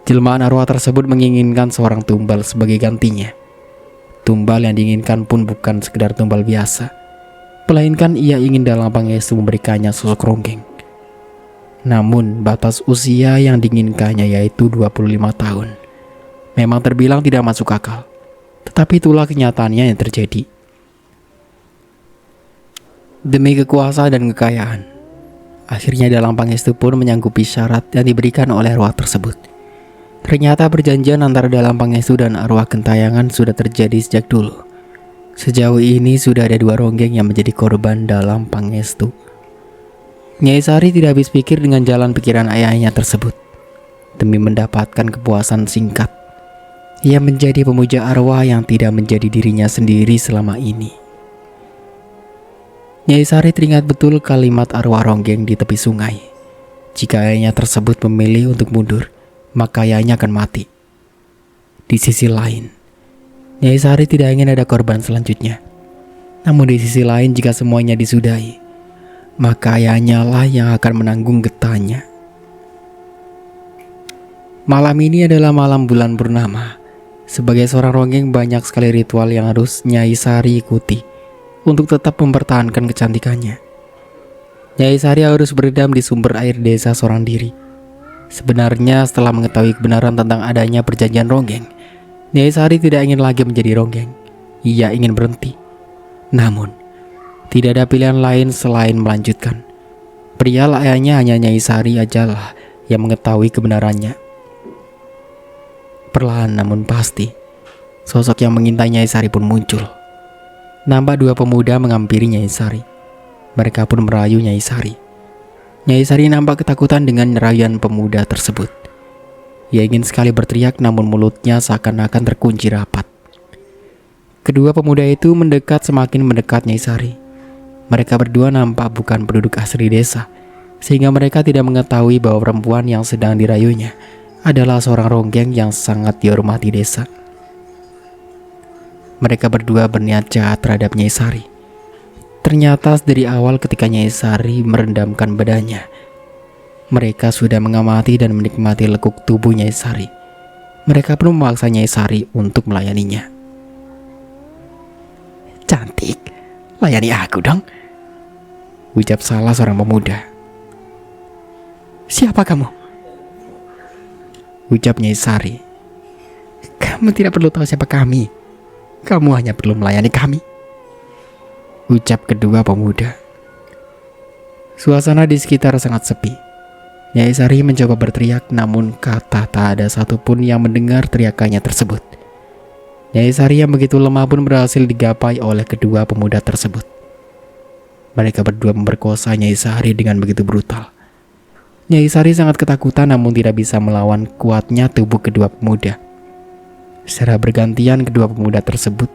jelmaan arwah tersebut menginginkan seorang tumbal sebagai gantinya. Tumbal yang diinginkan pun bukan sekedar tumbal biasa, melainkan ia ingin Dalang Pangestu memberikannya sosok ronggeng. Namun batas usia yang diinginkannya yaitu 25 tahun. Memang terbilang tidak masuk akal, tetapi itulah kenyataannya yang terjadi. Demi kekuasaan dan kekayaan, akhirnya Dalang Pangestu pun menyanggupi syarat yang diberikan oleh arwah tersebut. Ternyata perjanjian antara Dalang Pangestu dan arwah gentayangan sudah terjadi sejak dulu. Sejauh ini sudah ada 2 ronggeng yang menjadi korban Dalang Pangestu. Nyai Sari tidak habis pikir dengan jalan pikiran ayahnya tersebut. Demi mendapatkan kepuasan singkat, ia menjadi pemuja arwah yang tidak menjadi dirinya sendiri selama ini. Nyai Sari teringat betul kalimat arwah ronggeng di tepi sungai. Jika ayahnya tersebut memilih untuk mundur, maka ayahnya akan mati. Di sisi lain, Nyai Sari tidak ingin ada korban selanjutnya. Namun di sisi lain, jika semuanya disudahi, maka ayahnya lah yang akan menanggung getahnya. Malam ini adalah malam bulan purnama. Sebagai seorang ronggeng, banyak sekali ritual yang harus Nyai Sari ikuti untuk tetap mempertahankan kecantikannya. Nyai Sari harus beredam di sumber air desa seorang diri. Sebenarnya setelah mengetahui kebenaran tentang adanya perjanjian ronggeng, Nyai Sari tidak ingin lagi menjadi ronggeng. Ia ingin berhenti. Namun, tidak ada pilihan lain selain melanjutkan. Perihal ayahnya hanya Nyai Sari ajalah yang mengetahui kebenarannya. Perlahan namun pasti, sosok yang mengintai Nyai Sari pun muncul. Nampak 2 pemuda menghampiri Nyai Sari. Mereka pun merayu Nyai Sari. Nyai Sari nampak ketakutan dengan rayuan pemuda tersebut. Ia ingin sekali berteriak, namun mulutnya seakan-akan terkunci rapat. Kedua pemuda itu mendekat, semakin mendekat Nyai Sari. Mereka berdua nampak bukan penduduk asli desa, sehingga mereka tidak mengetahui bahwa perempuan yang sedang dirayunya adalah seorang ronggeng yang sangat dihormati desa. Mereka berdua berniat jahat terhadap Nyai Sari. Ternyata dari awal ketika Nyai Sari merendamkan badannya, mereka sudah mengamati dan menikmati lekuk tubuh Nyai Sari. Mereka pun memaksa Nyai Sari untuk melayaninya. Cantik, layani aku dong, ucap salah seorang pemuda. Siapa kamu? Ucap Nyai Sari. Kamu tidak perlu tahu siapa kami. Kamu hanya perlu melayani kami, ucap kedua pemuda. Suasana di sekitar sangat sepi. Nyai Sari mencoba berteriak, namun kata tak ada satupun yang mendengar teriakannya tersebut. Nyai Sari yang begitu lemah pun berhasil digapai oleh kedua pemuda tersebut. Mereka berdua memperkosa Nyai Sari dengan begitu brutal. Nyai Sari sangat ketakutan, namun tidak bisa melawan kuatnya tubuh kedua pemuda. Secara bergantian kedua pemuda tersebut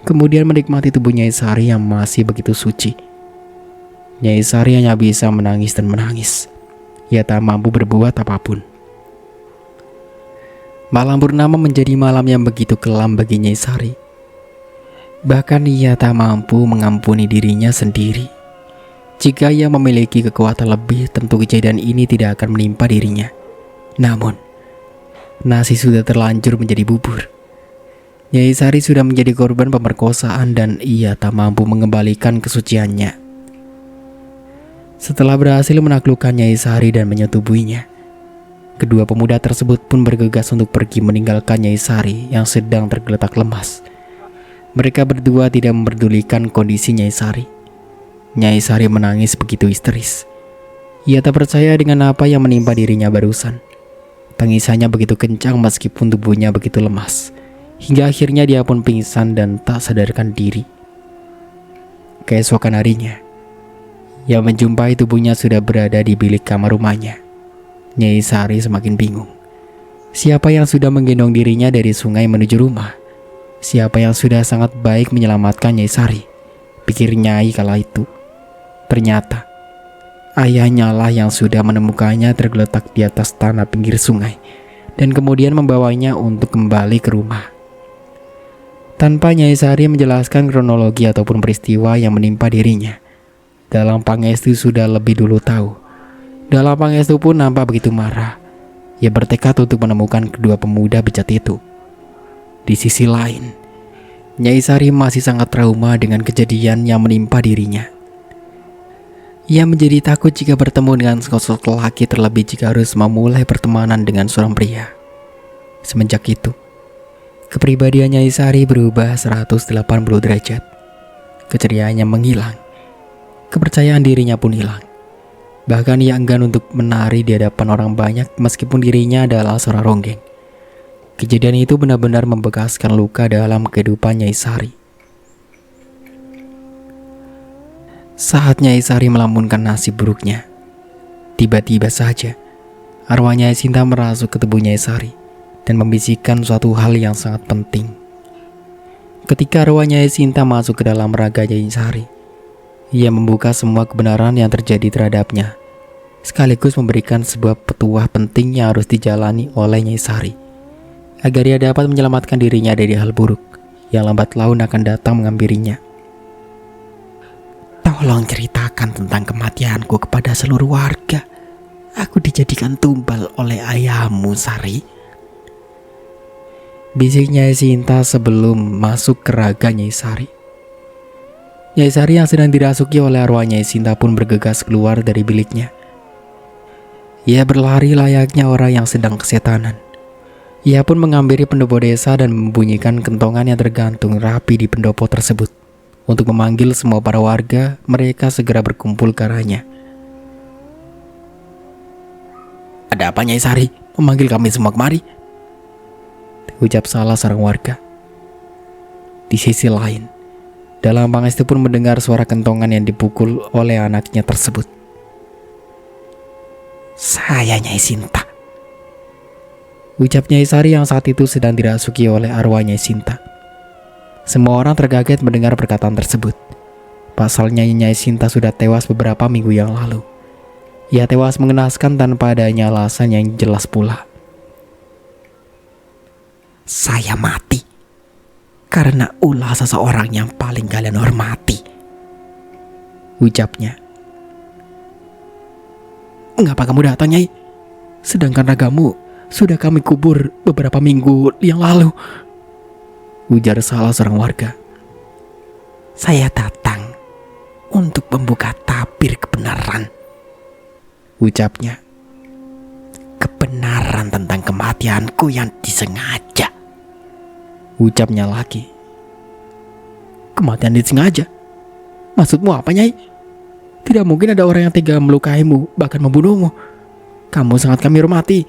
kemudian menikmati tubuh Nyai Sari yang masih begitu suci. Nyai Sari hanya bisa menangis dan menangis. Ia tak mampu berbuat apapun. Malam purnama menjadi malam yang begitu kelam bagi Nyai Sari. Bahkan ia tak mampu mengampuni dirinya sendiri. Jika ia memiliki kekuatan lebih, tentu kejadian ini tidak akan menimpa dirinya. Namun, nasi sudah terlanjur menjadi bubur. Nyai Sari sudah menjadi korban pemerkosaan dan ia tak mampu mengembalikan kesuciannya. Setelah berhasil menaklukkan Nyai Sari dan menyetubuhinya, kedua pemuda tersebut pun bergegas untuk pergi meninggalkan Nyai Sari yang sedang tergeletak lemas. Mereka berdua tidak memperdulikan kondisi Nyai Sari. Nyai Sari menangis begitu histeris. Ia tak percaya dengan apa yang menimpa dirinya barusan. Tangisannya begitu kencang meskipun tubuhnya begitu lemas, hingga akhirnya dia pun pingsan dan tak sadarkan diri. Keesokan harinya, ia menjumpai tubuhnya sudah berada di bilik kamar rumahnya. Nyai Sari semakin bingung. Siapa yang sudah menggendong dirinya dari sungai menuju rumah? Siapa yang sudah sangat baik menyelamatkan Nyai Sari? Pikir Nyai kala itu. Ternyata Ayahnya lah yang sudah menemukannya tergeletak di atas tanah pinggir sungai dan kemudian membawanya untuk kembali ke rumah. Tanpa Nyai Sari menjelaskan kronologi ataupun peristiwa yang menimpa dirinya, Dalang Pangestu sudah lebih dulu tahu. Dalang Pangestu pun nampak begitu marah. Ia bertekad untuk menemukan kedua pemuda bejat itu. Di sisi lain, Nyai Sari masih sangat trauma dengan kejadian yang menimpa dirinya. Ia menjadi takut jika bertemu dengan sosok lelaki, terlebih jika harus memulai pertemanan dengan seorang pria. Semenjak itu, kepribadian Nyai Sari berubah 180 derajat. Keceriaannya menghilang. Kepercayaan dirinya pun hilang. Bahkan ia enggan untuk menari di hadapan orang banyak meskipun dirinya adalah seorang ronggeng. Kejadian itu benar-benar membekaskan luka dalam kehidupan Nyai Sari. Saat Nyai Sari melamunkan nasib buruknya, tiba-tiba saja arwah Nyai Sinta merasuk ke tubuh Nyai Sari dan membisikkan suatu hal yang sangat penting. Ketika arwah Nyai Sinta masuk ke dalam raga Nyai Sari, ia membuka semua kebenaran yang terjadi terhadapnya, sekaligus memberikan sebuah petuah penting yang harus dijalani oleh Nyai Sari, agar ia dapat menyelamatkan dirinya dari hal buruk yang lambat laun akan datang menghampirinya. Tolong ceritakan tentang kematianku kepada seluruh warga. Aku dijadikan tumbal oleh ayahmu, Sari. Bisik Nyai Sinta sebelum masuk ke raga Nyai Sari. Nyai Sari yang sedang dirasuki oleh arwah Nyai Sinta pun bergegas keluar dari biliknya. Ia berlari layaknya orang yang sedang kesetanan. Ia pun menghampiri pendopo desa dan membunyikan kentongan yang tergantung rapi di pendopo tersebut untuk memanggil semua para warga mereka segera berkumpul ke arahnya. Ada apa Nyai Sari memanggil kami semua kemari? Ucap salah seorang warga. Di sisi lain, Dalang Pangestu pun mendengar suara kentongan yang dipukul oleh anaknya tersebut. Saya Nyai Sinta. Ucap Nyai Sari yang saat itu sedang dirasuki oleh arwah Nyai Sinta. Semua orang terkaget mendengar perkataan tersebut. Pasalnya Nyai Sinta sudah tewas beberapa minggu yang lalu. Ia tewas mengenaskan tanpa adanya alasan yang jelas pula. Saya mati karena ulah seseorang yang paling kalian hormati, ucapnya. Mengapa kamu datang, Nyai? Sedangkan ragamu sudah kami kubur beberapa minggu yang lalu, ujar salah seorang warga. Saya datang untuk membuka tabir kebenaran, ucapnya. Kebenaran tentang kematianku yang disengaja, ucapnya lagi. Kematian disengaja? Maksudmu apa, Nyai? Tidak mungkin ada orang yang tega melukaimu, bahkan membunuhmu. Kamu sangat kami hormati.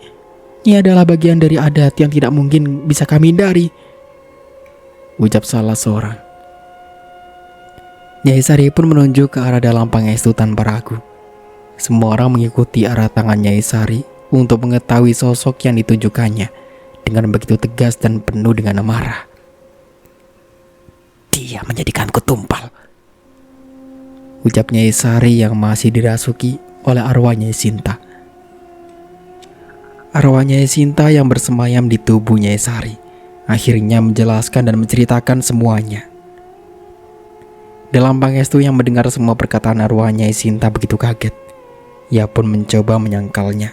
Ini adalah bagian dari adat yang tidak mungkin bisa kami hindari, ucap salah seorang. Nyai Sari pun menunjuk ke arah Dalang Pangestu tanpa ragu. Semua orang mengikuti arah tangan Nyai Sari untuk mengetahui sosok yang ditunjukkannya dengan begitu tegas dan penuh dengan amarah. Dia menjadikanku tumpal, ucap Nyai Sari yang masih dirasuki oleh arwah Nyai Sinta. Arwah Nyai Sinta yang bersemayam di tubuh Nyai Sari akhirnya menjelaskan dan menceritakan semuanya. Dalang Pangestu yang mendengar semua perkataan arwah Nyai Sinta begitu kaget. Ia pun mencoba menyangkalnya.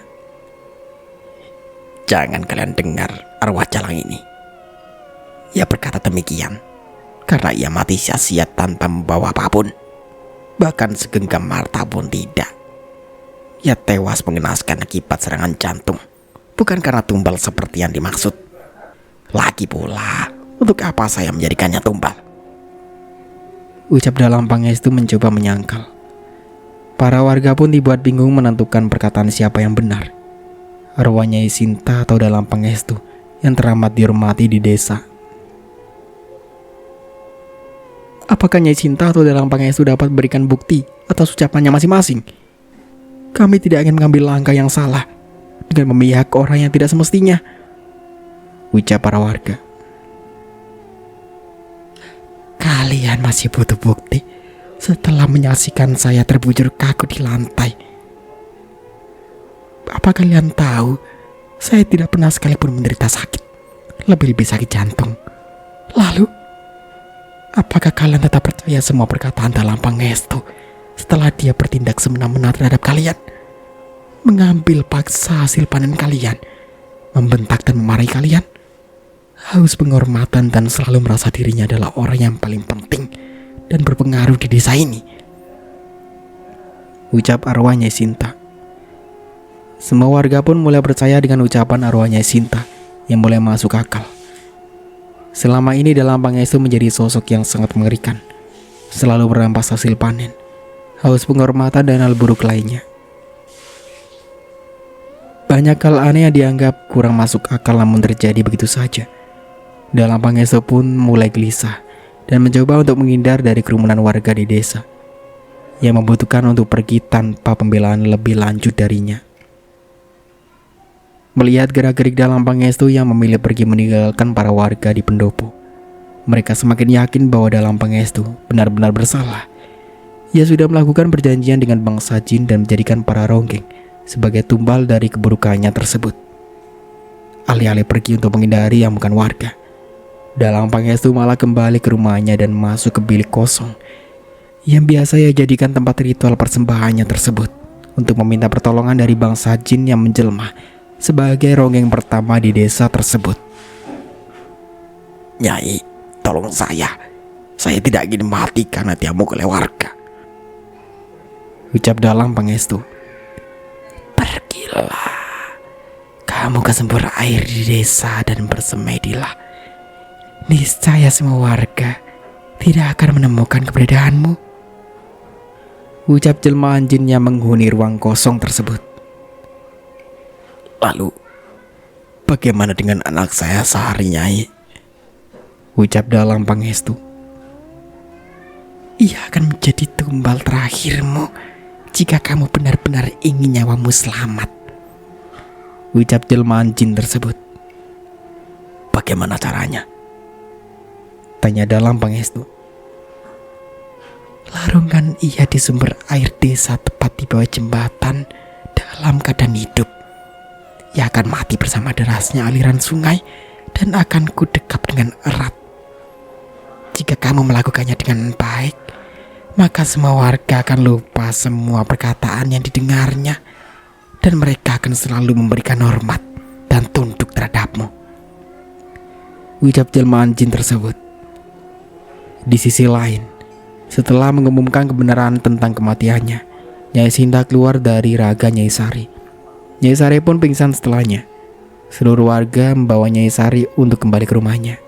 Jangan kalian dengar arwah jalang ini. Ia berkata demikian karena ia mati sia-sia tanpa membawa apapun, bahkan segenggam harta pun tidak. Ia tewas mengenaskan akibat serangan jantung, bukan karena tumbal seperti yang dimaksud. Lagi pula, untuk apa saya menjadikannya tumbal? Ucap Dalang Pangestu mencoba menyangkal. Para warga pun dibuat bingung menentukan perkataan siapa yang benar. Arwah Nyai Sinta atau Dalang Pangestu yang teramat dihormati di desa. Apakah Nyai Sinta atau Dalang Pangestu dapat berikan bukti atas ucapannya masing-masing? Kami tidak ingin mengambil langkah yang salah dengan memihak orang yang tidak semestinya, ucap para warga. Kalian masih butuh bukti setelah menyaksikan saya terbujur kaku di lantai Apa kalian tahu, saya tidak pernah sekalipun menderita sakit, lebih-lebih sakit jantung. Lalu, apakah kalian tetap percaya semua perkataan Dalam Pangestu setelah dia bertindak semena-mena terhadap kalian? Mengambil paksa hasil panen kalian, membentak dan memarahi kalian, haus penghormatan dan selalu merasa dirinya adalah orang yang paling penting dan berpengaruh di desa ini, ucap arwah Nyai Sinta. Semua warga pun mulai percaya dengan ucapan arwah Nyai Sinta yang mulai masuk akal. Selama ini Dalam Pangestu menjadi sosok yang sangat mengerikan, selalu merampas hasil panen, haus penghormatan dan hal buruk lainnya. Banyak hal aneh yang dianggap kurang masuk akal namun terjadi begitu saja. Dalam Pangestu pun mulai gelisah dan mencoba untuk menghindar dari kerumunan warga di desa yang membutuhkan untuk pergi tanpa pembelaan lebih lanjut darinya. Melihat gerak-gerik Dalam Pangestu yang memilih pergi meninggalkan para warga di pendopo, mereka semakin yakin bahwa Dalam Pangestu benar-benar bersalah. Ia sudah melakukan perjanjian dengan bangsa jin dan menjadikan para ronggeng sebagai tumbal dari keburukannya tersebut. Alih-alih pergi untuk menghindari yang bukan warga, Dalam Pangestu malah kembali ke rumahnya dan masuk ke bilik kosong yang biasa ia jadikan tempat ritual persembahannya tersebut untuk meminta pertolongan dari bangsa jin yang menjelma sebagai ronggeng pertama di desa tersebut. Nyai, tolong saya tidak ingin mati karena diamuk oleh warga, ucap Dalam Pangestu. Pergilah kamu ke sumber air di desa dan bersemedilah. Niscaya semua warga tidak akan menemukan keberadaanmu, ucap jelmaan jin yang menghuni ruang kosong tersebut. Lalu, bagaimana dengan anak saya Sari, Nyai? Ucap Dalam Pangestu. Ia akan menjadi tumbal terakhirmu jika kamu benar-benar ingin nyawamu selamat, ucap jelmaan jin tersebut. Bagaimana caranya? Tanya Dalam Pangestu. Larungkan ia di sumber air desa tepat di bawah jembatan dalam keadaan hidup. Ia akan mati bersama derasnya aliran sungai dan akan kudekap dengan erat. Jika kamu melakukannya dengan baik, maka semua warga akan lupa semua perkataan yang didengarnya dan mereka akan selalu memberikan hormat dan tunduk terhadapmu, ucap jelmaan jin tersebut. Di sisi lain, setelah mengumumkan kebenaran tentang kematiannya, Nyai Sinta keluar dari raga Nyai Sari. Nyai Sari pun pingsan setelahnya. Seluruh warga membawa Nyai Sari untuk kembali ke rumahnya.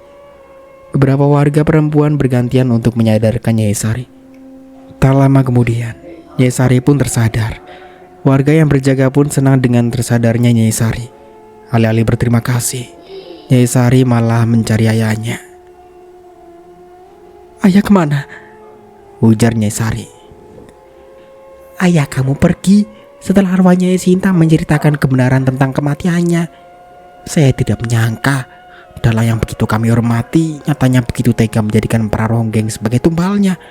Beberapa warga perempuan bergantian untuk menyadarkan Nyai Sari. Tak lama kemudian, Nyai Sari pun tersadar. Warga yang berjaga pun senang dengan tersadarnya Nyai Sari. Alih-alih berterima kasih, Nyai Sari malah mencari ayahnya. "Ayah kemana?" ujar Nyai Sari. "Ayah kamu pergi setelah arwah Nyai Sinta menceritakan kebenaran tentang kematiannya. Saya tidak menyangka adalah yang begitu kami hormati nyatanya begitu tega menjadikan para ronggeng sebagai tumbalnya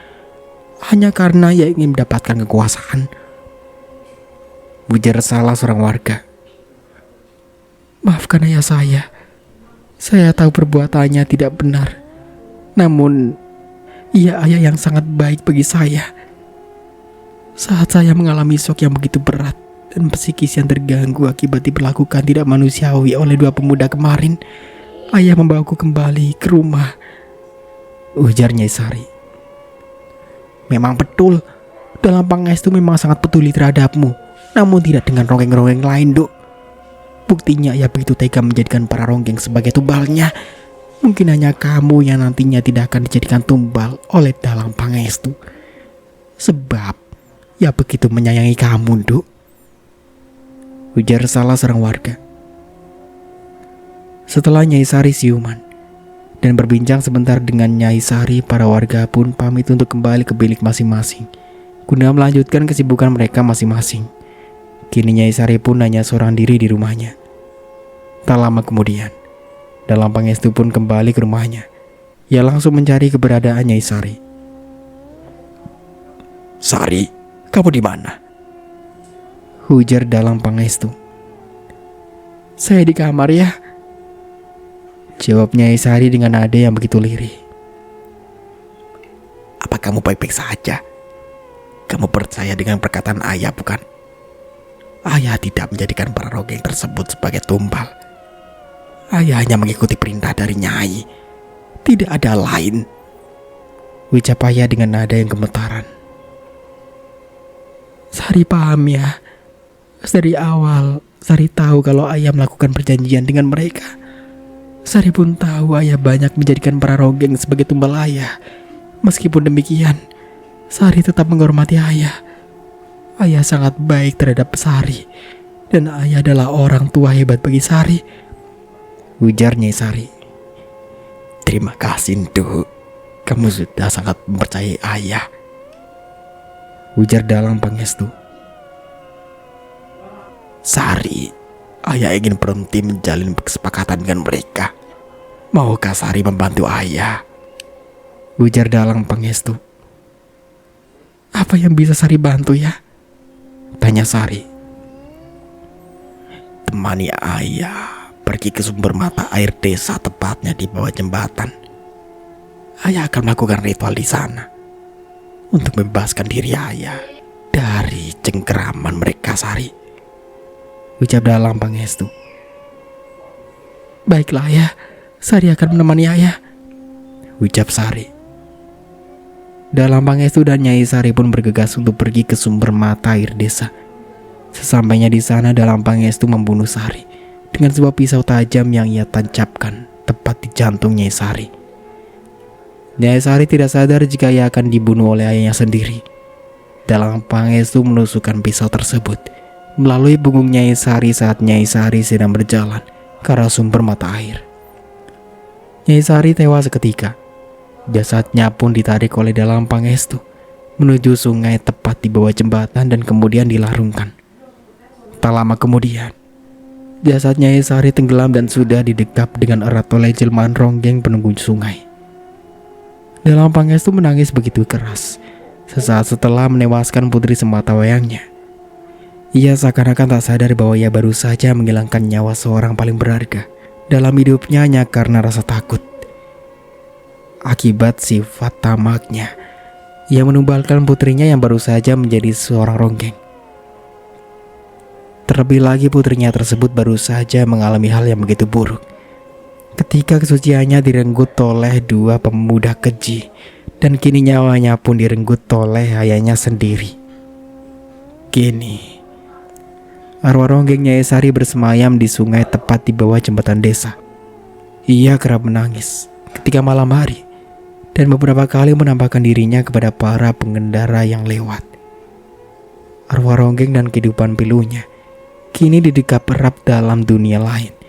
hanya karena ia ingin mendapatkan kekuasaan," ujar salah seorang warga. "Maafkan ayah saya tahu perbuatannya tidak benar. Namun ia ayah yang sangat baik bagi saya. Saat saya mengalami shock yang begitu berat dan psikis yang terganggu akibat diperlakukan tidak manusiawi oleh dua pemuda kemarin, ayah membawaku kembali ke rumah," ujar Nyai Sari. "Memang betul, Dalam Pangestu memang sangat peduli terhadapmu, namun tidak dengan ronggeng-ronggeng lain, Duk. Buktinya ia begitu tega menjadikan para ronggeng sebagai tumbalnya. Mungkin hanya kamu yang nantinya tidak akan dijadikan tumbal oleh Dalam Pangestu. Sebab ia begitu menyayangi kamu, Duk," ujar salah seorang warga. Setelah Nyai Sari siuman dan berbincang sebentar dengan Nyai Sari, para warga pun pamit untuk kembali ke bilik masing-masing guna melanjutkan kesibukan mereka masing-masing. Kini Nyai Sari pun hanya seorang diri di rumahnya. Tak lama kemudian, Dalam Pangestu pun kembali ke rumahnya. Ia langsung mencari keberadaan Nyai Sari. "Sari, kamu di mana?" ujar Dalam Pangestu. Saya di kamar ya, jawab Nyai Sari dengan nada yang begitu lirih. Apa kamu baik-baik saja? Kamu percaya dengan perkataan ayah bukan? Ayah tidak menjadikan para ronggeng tersebut sebagai tumbal. Ayah hanya mengikuti perintah dari Nyai. Tidak ada lain, ucap ayah dengan nada yang gemetaran. Sari paham ya. Dari awal Sari tahu kalau ayah melakukan perjanjian dengan mereka. Sari pun tahu ayah banyak menjadikan para ronggeng sebagai tumbal ayah. Meskipun demikian, Sari tetap menghormati ayah. Ayah sangat baik terhadap Sari, dan ayah adalah orang tua hebat bagi Sari, ujar Nyai Sari. terima kasih Nduk. Kamu sudah sangat mempercayai ayah, ujar Dalang Pangestu. Sari, ayah ingin berhenti menjalin kesepakatan dengan mereka. Maukah Sari membantu ayah? Ujar Dalang Pangestu. Apa yang bisa Sari bantu ya? Tanya Sari. Temani ayah pergi ke sumber mata air desa, tepatnya di bawah jembatan. Ayah akan melakukan ritual di sana untuk membebaskan diri ayah dari cengkeraman mereka, Sari, ucap Dalang Pangestu. Baiklah ya, Sari akan menemani ayah, ucap Sari. Dalang Pangestu dan Nyai Sari pun bergegas untuk pergi ke sumber mata air desa. Sesampainya di sana, Dalang Pangestu membunuh Sari dengan sebuah pisau tajam yang ia tancapkan tepat di jantung Nyai Sari. Nyai Sari tidak sadar jika ia akan dibunuh oleh ayahnya sendiri. Dalang Pangestu menusukkan pisau tersebut melalui punggung Nyai Sari saat Nyai Sari sedang berjalan ke arah sumber mata air. Nyai Sari tewas seketika. Jasadnya pun ditarik oleh Dalang Pangestu menuju sungai tepat di bawah jembatan dan kemudian dilarungkan. Tak lama kemudian, jasad Nyai Sari tenggelam dan sudah didekap dengan erat oleh jelmaan ronggeng penunggu sungai. Dalang Pangestu menangis begitu keras sesaat setelah menewaskan putri sematawayangnya. Ia seakan-akan tak sadar bahwa ia baru saja menghilangkan nyawa seorang paling berharga dalam hidupnya hanya karena rasa takut. Akibat sifat tamaknya, ia menumbalkan putrinya yang baru saja menjadi seorang ronggeng. Terlebih lagi putrinya tersebut baru saja mengalami hal yang begitu buruk ketika kesuciannya direnggut oleh dua pemuda keji, dan kini nyawanya pun direnggut oleh ayahnya sendiri. Kini arwah ronggeng Nyai Sari bersemayam di sungai tepat di bawah jembatan desa. Ia kerap menangis ketika malam hari dan beberapa kali menampakkan dirinya kepada para pengendara yang lewat. Arwah ronggeng dan kehidupan pilunya kini didekap erat dalam dunia lain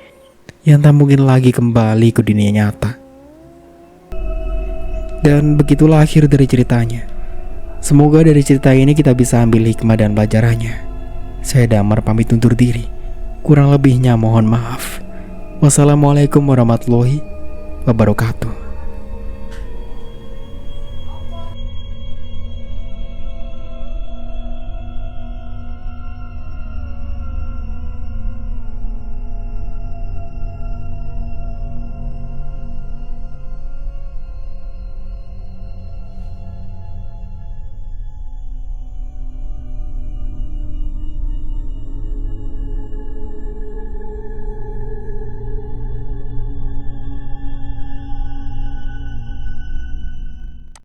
yang tak mungkin lagi kembali ke dunia nyata. Dan begitulah akhir dari ceritanya. Semoga dari cerita ini kita bisa ambil hikmah dan pelajarannya. Saya Damar pamit undur diri. Kurang lebihnya mohon maaf. Wassalamualaikum warahmatullahi wabarakatuh.